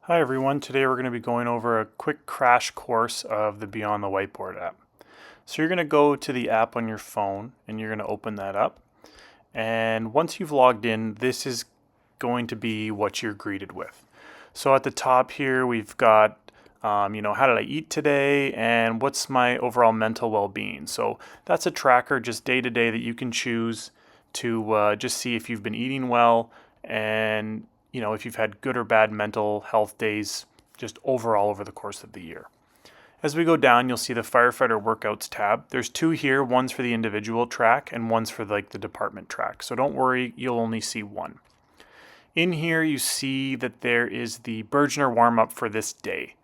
Hi everyone, today we're going to be going over a quick crash course of the Beyond the Whiteboard app. So you're going to go to the app on your phone and you're going to open that up. And once you've logged in, this is going to be what you're greeted with. So at the top here, we've got, how did I eat today and what's my overall mental well-being. So that's a tracker just day to day that you can choose to just see if you've been eating well and if you've had good or bad mental health days just overall over the course of the year. As we go down, you'll see the Firefighter Workouts tab. There's two here, one's for the individual track and one's for the department track. So don't worry, you'll only see one. In here, you see that there is the Bergener warm-up for this day.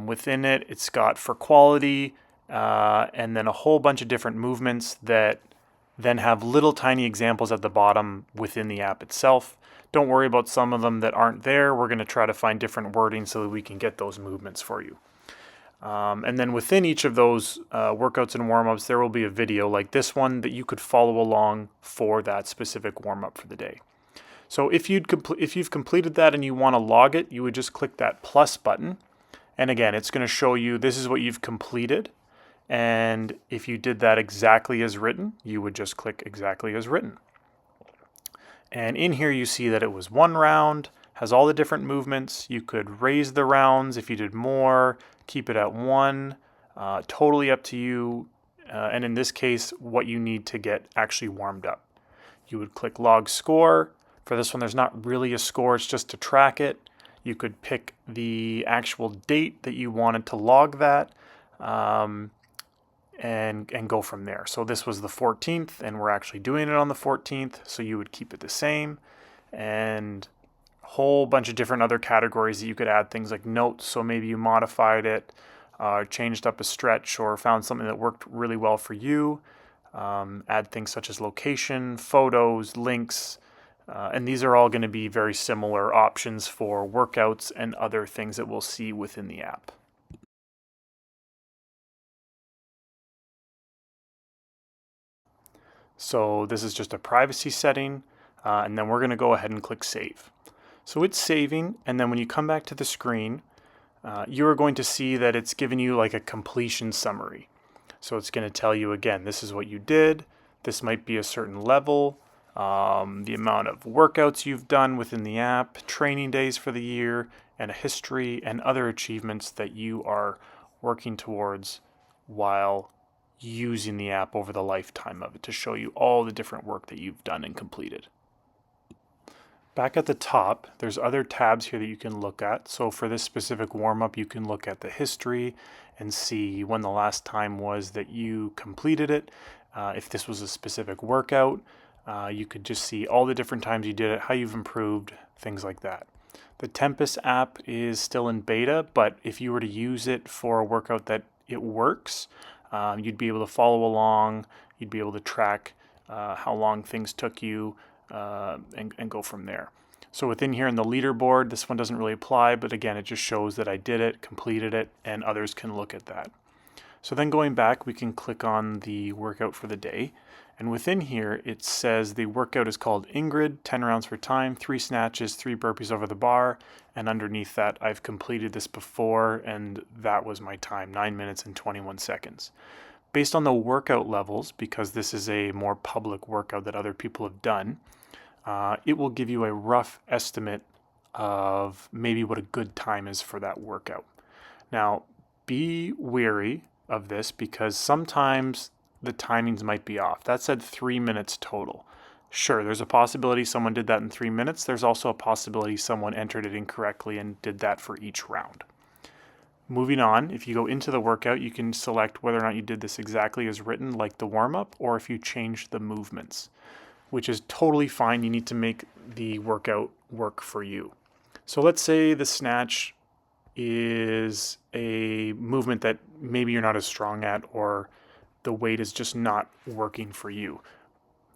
Within it, it's got for quality and then a whole bunch of different movements that then have little tiny examples at the bottom within the app itself. Don't worry about some of them that aren't there. We're going to try to find different wording so that we can get those movements for you. And then within each of those workouts and warm-ups, there will be a video like this one that you could follow along for that specific warm-up for the day. So if you've completed that and you want to log it, you would just click that plus button. And again, it's going to show you this is what you've completed. And if you did that exactly as written, you would just click exactly as written. And in here you see that it was one round, has all the different movements. You could raise the rounds if you did more, keep it at one, totally up to you. And in this case, what you need to get actually warmed up. You would click log score. For this one, there's not really a score, it's just to track it. You could pick the actual date that you wanted to log that. And go from there. So this was the 14th and we're actually doing it on the 14th. So you would keep it the same and a whole bunch of different other categories that you could add things like notes. So maybe you modified it, changed up a stretch or found something that worked really well for you. Add things such as location, photos, links, and these are all going to be very similar options for workouts and other things that we'll see within the app. So this is just a privacy setting, and then we're going to go ahead and click save. So it's saving, and then when you come back to the screen, you're going to see that it's giving you like a completion summary. So it's going to tell you again, this is what you did, this might be a certain level, the amount of workouts you've done within the app, training days for the year, and a history and other achievements that you are working towards while using the app over the lifetime of it to show you all the different work that you've done and completed. Back at the top, there's other tabs here that you can look at. So for this specific warm-up, you can look at the history and see when the last time was that you completed it. If this was a specific workout, you could just see all the different times you did it, how you've improved, things like that. The Tempest app is still in beta, but if you were to use it for a workout that it works, you'd be able to follow along, you'd be able to track how long things took you and go from there. So within here in the leaderboard, this one doesn't really apply, but again, it just shows that I did it, completed it, and others can look at that. So then going back, we can click on the workout for the day. And within here, it says the workout is called Ingrid, 10 rounds for time, 3 snatches, 3 burpees over the bar. And underneath that, I've completed this before, and that was my time, 9 minutes and 21 seconds. Based on the workout levels, because this is a more public workout that other people have done, it will give you a rough estimate of maybe what a good time is for that workout. Now, be wary of this because sometimes the timings might be off. That said 3 minutes total. Sure, there's a possibility someone did that in 3 minutes. There's also a possibility someone entered it incorrectly and did that for each round. Moving on, if you go into the workout, you can select whether or not you did this exactly as written, like the warm-up, or if you changed the movements, which is totally fine. You need to make the workout work for you. So let's say the snatch is a movement that maybe you're not as strong at, or the weight is just not working for you.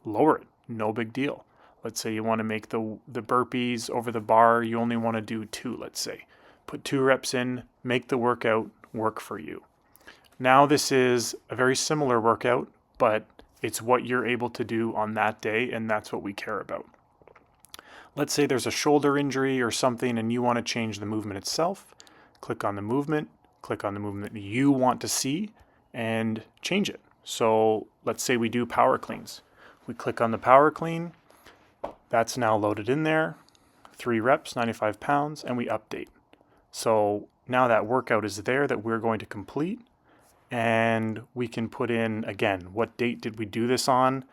Lower it, no big deal. Let's say you want to make the burpees over the bar, you only want to do 2, let's say. Put 2 reps in, make the workout work for you. Now this is a very similar workout, but it's what you're able to do on that day, and that's what we care about. Let's say there's a shoulder injury or something and you want to change the movement itself. Click on the movement you want to see and change it. So let's say we do power cleans. We click on the power clean. That's now loaded in there. 3 reps, 95 pounds, and we update. So now that workout is there that we're going to complete, and we can put in, again, what date did we do this on,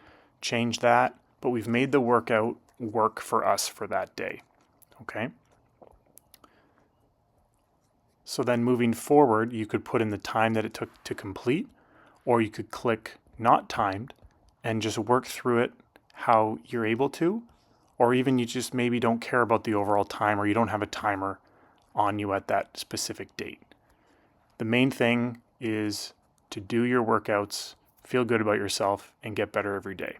change that, but we've made the workout work for us for that day, okay? So then moving forward, you could put in the time that it took to complete, or you could click not timed and just work through it how you're able to, or even you just maybe don't care about the overall time, or you don't have a timer on you at that specific date. The main thing is to do your workouts, feel good about yourself, and get better every day.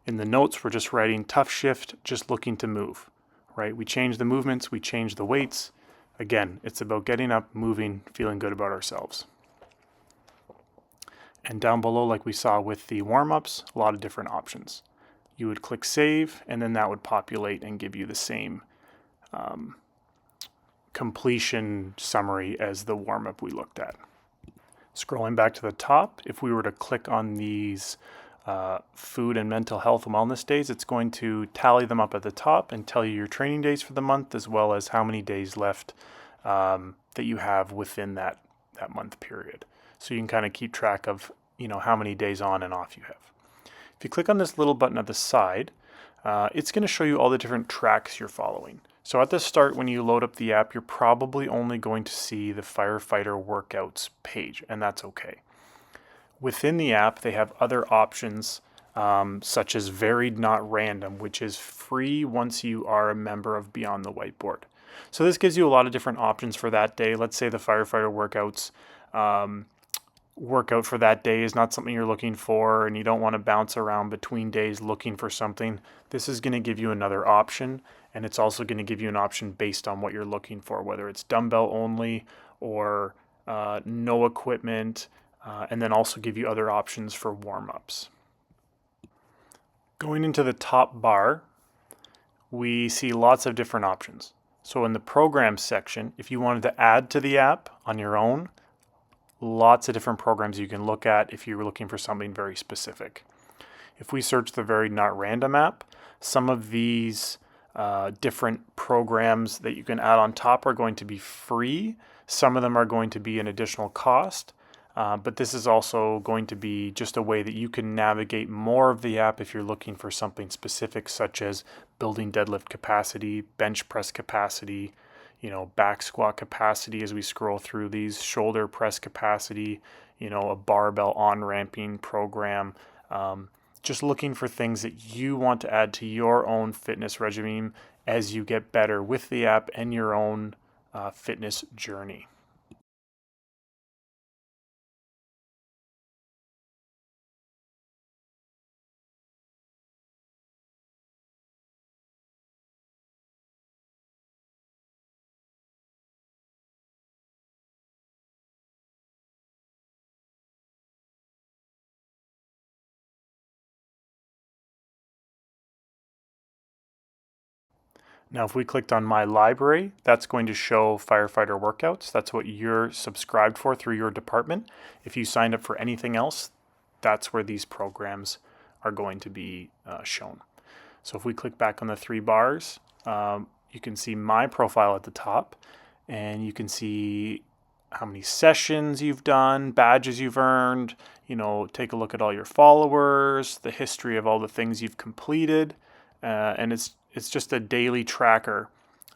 In the notes, we're just writing tough shift, just looking to move, right? We change the movements, we change the weights. Again, it's about getting up, moving, feeling good about ourselves. And down below, like we saw with the warm-ups, a lot of different options. You would click save, and then that would populate and give you the same completion summary as the warm-up we looked at. Scrolling back to the top, if we were to click on these food and mental health and wellness days, it's going to tally them up at the top and tell you your training days for the month, as well as how many days left that you have within that month period. So you can kind of keep track of, how many days on and off you have. If you click on this little button at the side, it's going to show you all the different tracks you're following. So at the start, when you load up the app, you're probably only going to see the Firefighter Workouts page, and that's okay. Within the app, they have other options such as Varied Not Random, which is free once you are a member of Beyond the Whiteboard. So this gives you a lot of different options for that day. Let's say the Firefighter Workouts workout for that day is not something you're looking for and you don't want to bounce around between days looking for something. This is going to give you another option, and it's also going to give you an option based on what you're looking for, whether it's dumbbell only or no equipment, and then also give you other options for warm-ups. Going into the top bar, we see lots of different options. So in the programs section, if you wanted to add to the app on your own, lots of different programs you can look at if you're looking for something very specific. If we search the Varied Not Random app, some of these different programs that you can add on top are going to be free. Some of them are going to be an additional cost, but this is also going to be just a way that you can navigate more of the app if you're looking for something specific, such as building deadlift capacity, bench press capacity, back squat capacity as we scroll through these, shoulder press capacity, a barbell on-ramping program. Just looking for things that you want to add to your own fitness regimen as you get better with the app and your own fitness journey. Now, if we clicked on My Library, that's going to show Firefighter Workouts. That's what you're subscribed for through your department. If you signed up for anything else, that's where these programs are going to be shown. So if we click back on the 3 bars, you can see my profile at the top, and you can see how many sessions you've done, badges you've earned, take a look at all your followers, the history of all the things you've completed, and it's just a daily tracker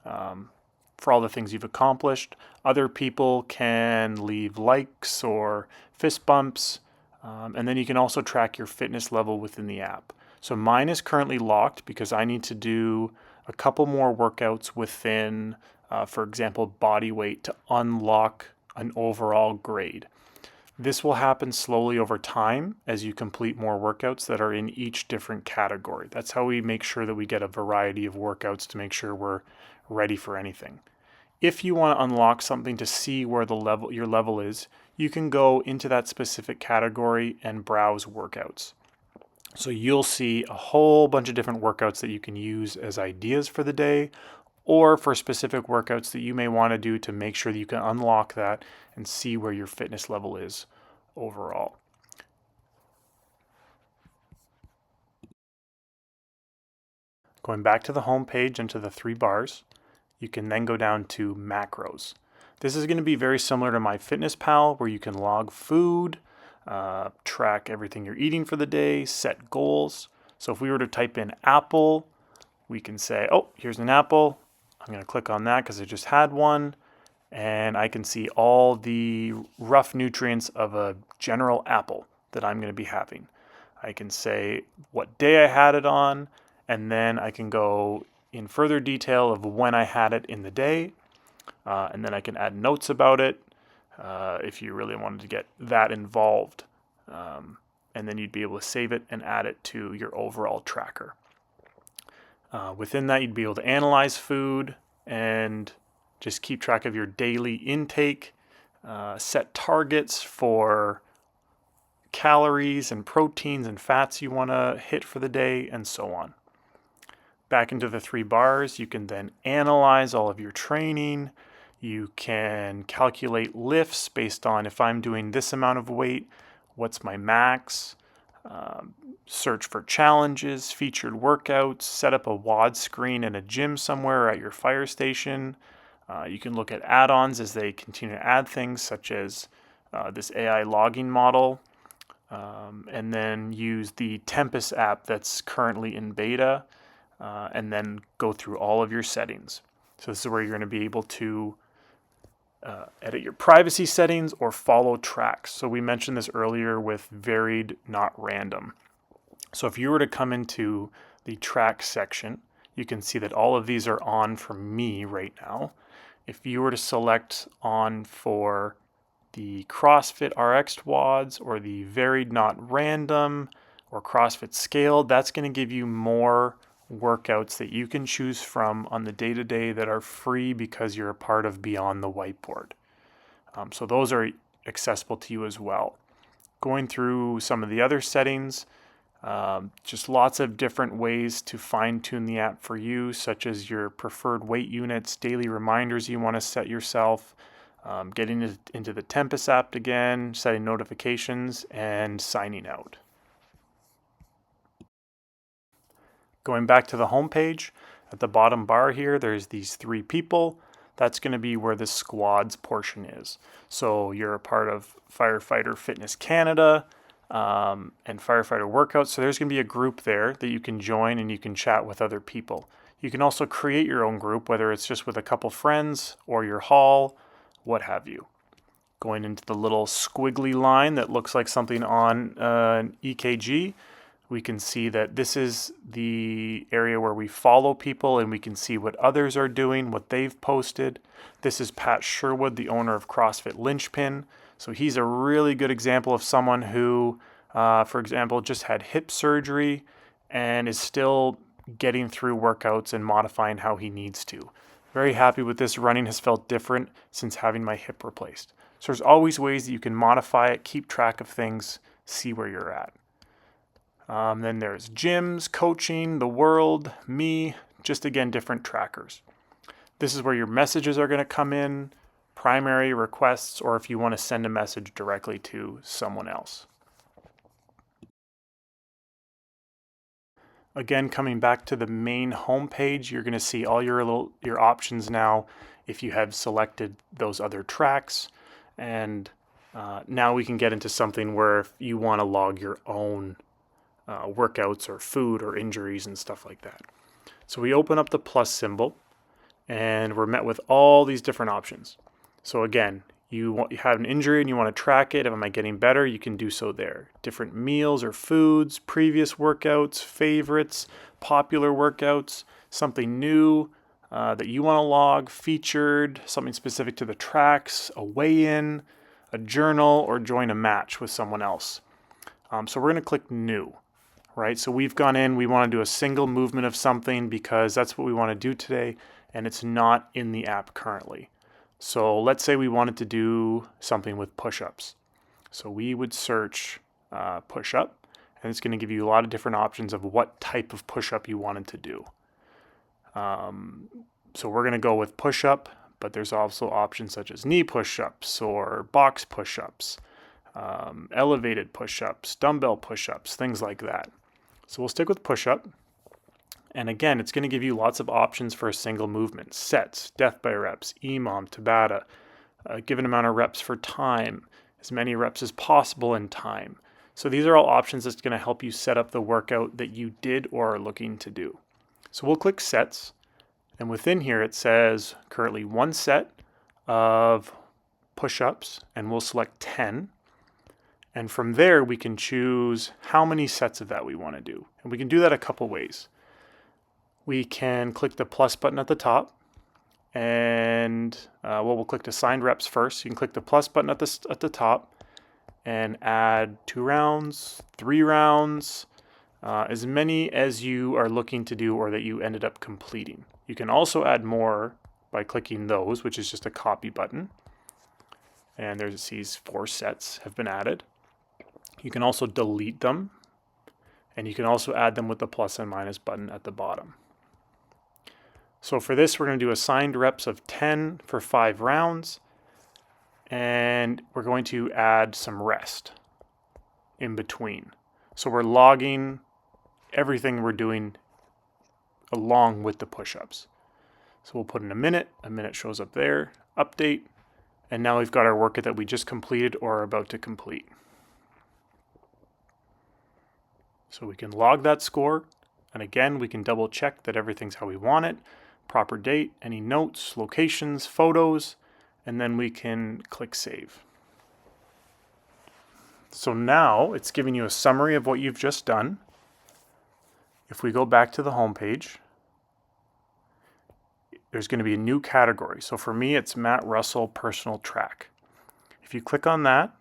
for all the things you've accomplished. Other people can leave likes or fist bumps, and then you can also track your fitness level within the app. So mine is currently locked because I need to do a couple more workouts within, for example, body weight to unlock an overall grade. This will happen slowly over time as you complete more workouts that are in each different category. That's how we make sure that we get a variety of workouts to make sure we're ready for anything. If you want to unlock something to see where your level is, you can go into that specific category and browse workouts. So you'll see a whole bunch of different workouts that you can use as ideas for the day, or for specific workouts that you may want to do to make sure that you can unlock that and see where your fitness level is overall. Going back to the home page into the 3 bars, you can then go down to macros. This is going to be very similar to MyFitnessPal, where you can log food, track everything you're eating for the day, set goals. So if we were to type in apple, we can say, oh, here's an apple. I'm going to click on that because I just had one. And I can see all the rough nutrients of a general apple that I'm going to be having. I can say what day I had it on, and then I can go in further detail of when I had it in the day, and then I can add notes about it if you really wanted to get that involved. And then you'd be able to save it and add it to your overall tracker. Within that, you'd be able to analyze food and just keep track of your daily intake, set targets for calories and proteins and fats you want to hit for the day, and so on. Back into the 3 bars, you can then analyze all of your training. You can calculate lifts based on if I'm doing this amount of weight, what's my max, search for challenges, featured workouts, set up a WOD screen in a gym somewhere or at your fire station. You can look at add-ons as they continue to add things such as this AI logging model, and then use the Tempest app that's currently in beta, and then go through all of your settings. So this is where you're going to be able to edit your privacy settings or follow tracks. So we mentioned this earlier with varied, not random. So if you were to come into the track section, you can see that all of these are on for me right now. If you were to select on for the CrossFit RX WODs or the varied, not random, or CrossFit scaled, that's going to give you more workouts that you can choose from on the day-to-day that are free because you're a part of Beyond the Whiteboard. So those are accessible to you as well. Going through some of the other settings, just lots of different ways to fine-tune the app for you, such as your preferred weight units, daily reminders you want to set yourself, getting into the Tempest app again, setting notifications, and signing out. Going back to the home page, at the bottom bar here, there's these 3 people. That's going to be where the squads portion is. So you're a part of Firefighter Fitness Canada and Firefighter Workouts. So there's going to be a group there that you can join and you can chat with other people. You can also create your own group, whether it's just with a couple friends or your hall, what have you. Going into the little squiggly line that looks like something on an EKG, we can see that this is the area where we follow people and we can see what others are doing, what they've posted. This is Pat Sherwood, the owner of CrossFit Linchpin. So he's a really good example of someone who, for example, just had hip surgery and is still getting through workouts and modifying how he needs to. Very happy with this. Running has felt different since having my hip replaced. So there's always ways that you can modify it, keep track of things, see where you're at. Then there's gyms, coaching, the world, me, just again, different trackers. This is where your messages are going to come in, primary requests, or if you want to send a message directly to someone else. Again, coming back to the main home page, you're going to see all your options now if you have selected those other tracks. And now we can get into something where if you want to log your own workouts or food or injuries and stuff like that. So we open up the plus symbol and we're met with all these different options. So again, you have an injury and you want to track it. Am I getting better? You can do so there. Different meals or foods, previous workouts, favorites, popular workouts, something new that you want to log, featured, something specific to the tracks, a weigh-in, a journal, or join a match with someone else. So we're going to click new. Right, so we've gone in, we want to do a single movement of something because that's what we want to do today, and it's not in the app currently. So let's say we wanted to do something with push-ups. So we would search push-up, and it's going to give you a lot of different options of what type of push-up you wanted to do. So we're going to go with push-up, but there's also options such as knee push-ups or box push-ups, elevated push-ups, dumbbell push-ups, things like that. So we'll stick with push-up. And again, it's going to give you lots of options for a single movement. Sets, death by reps, EMOM, Tabata, a given amount of reps for time, as many reps as possible in time. So these are all options that's going to help you set up the workout that you did or are looking to do. So we'll click sets, and within here it says currently 1 set of push-ups, and we'll select 10. And from there we can choose how many sets of that we want to do. And we can do that a couple ways. We can click the plus button at the top, and we'll click assigned reps first. You can click the plus button at the top and add 2 rounds, 3 rounds, as many as you are looking to do or that you ended up completing. You can also add more by clicking those, which is just a copy button. And there's these 4 sets have been added. You can also delete them, and you can also add them with the plus and minus button at the bottom. So for this, we're going to do assigned reps of 10 for 5 rounds, and we're going to add some rest in between. So we're logging everything we're doing along with the push-ups. So we'll put in a minute shows up there, update, and now we've got our workout that we just completed or are about to complete. So we can log that score, and again, we can double check that everything's how we want it. Proper date, any notes, locations, photos, and then we can click save. So now it's giving you a summary of what you've just done. If we go back to the home page, there's going to be a new category. So for me, it's Matt Russell Personal Track. If you click on that,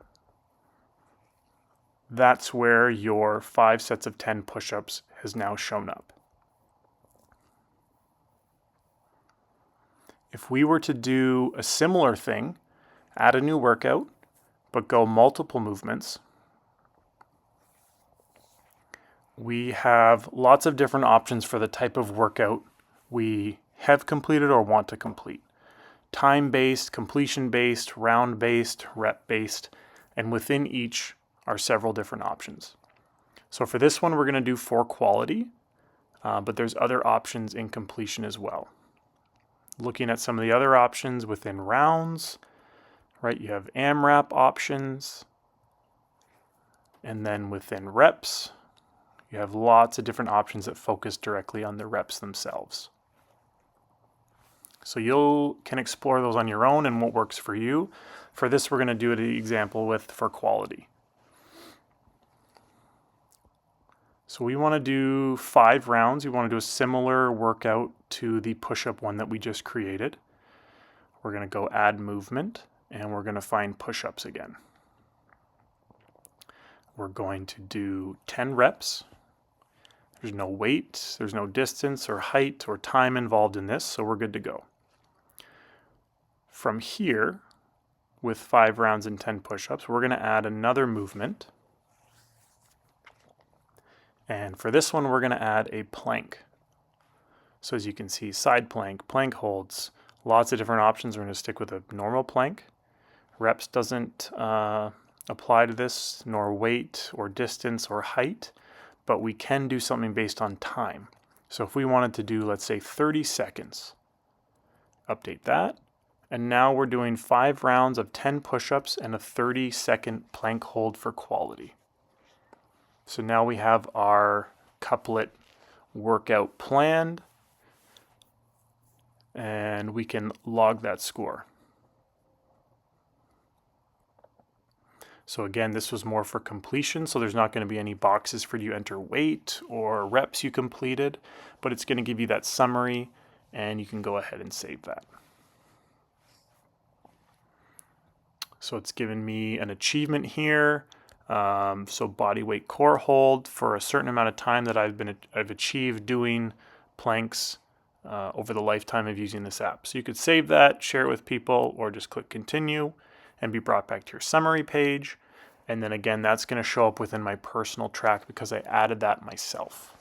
that's where your 5 sets of 10 push-ups has now shown up. If we were to do a similar thing, add a new workout, but go multiple movements, we have lots of different options for the type of workout we have completed or want to complete. Time-based, completion-based, round-based, rep-based, and within each are several different options. So for this one, we're going to do for quality, but there's other options in completion as well. Looking at some of the other options within rounds, right? You have AMRAP options, and then within reps, you have lots of different options that focus directly on the reps themselves. So you can explore those on your own and what works for you. For this, we're going to do an example with for quality. So we want to do 5 rounds. We want to do a similar workout to the push-up one that we just created. We're going to go add movement, and we're going to find push-ups again. We're going to do 10 reps. There's no weight, there's no distance or height or time involved in this, so we're good to go. From here, with 5 rounds and 10 push-ups, we're going to add another movement. And for this one, we're going to add a plank. So as you can see, side plank, plank holds, lots of different options. We're going to stick with a normal plank. Reps doesn't apply to this, nor weight or distance or height, but we can do something based on time. So if we wanted to do, let's say 30 seconds, update that. And now we're doing 5 rounds of 10 push-ups and a 30-second plank hold for quality. So now we have our couplet workout planned, and we can log that score. So again, this was more for completion, so there's not going to be any boxes for you to enter weight or reps you completed, but it's going to give you that summary, and you can go ahead and save that. So it's given me an achievement here. So body weight core hold for a certain amount of time that I've achieved doing planks over the lifetime of using this app. So you could save that, share it with people, or just click continue and be brought back to your summary page. And then again, that's going to show up within my personal track because I added that myself.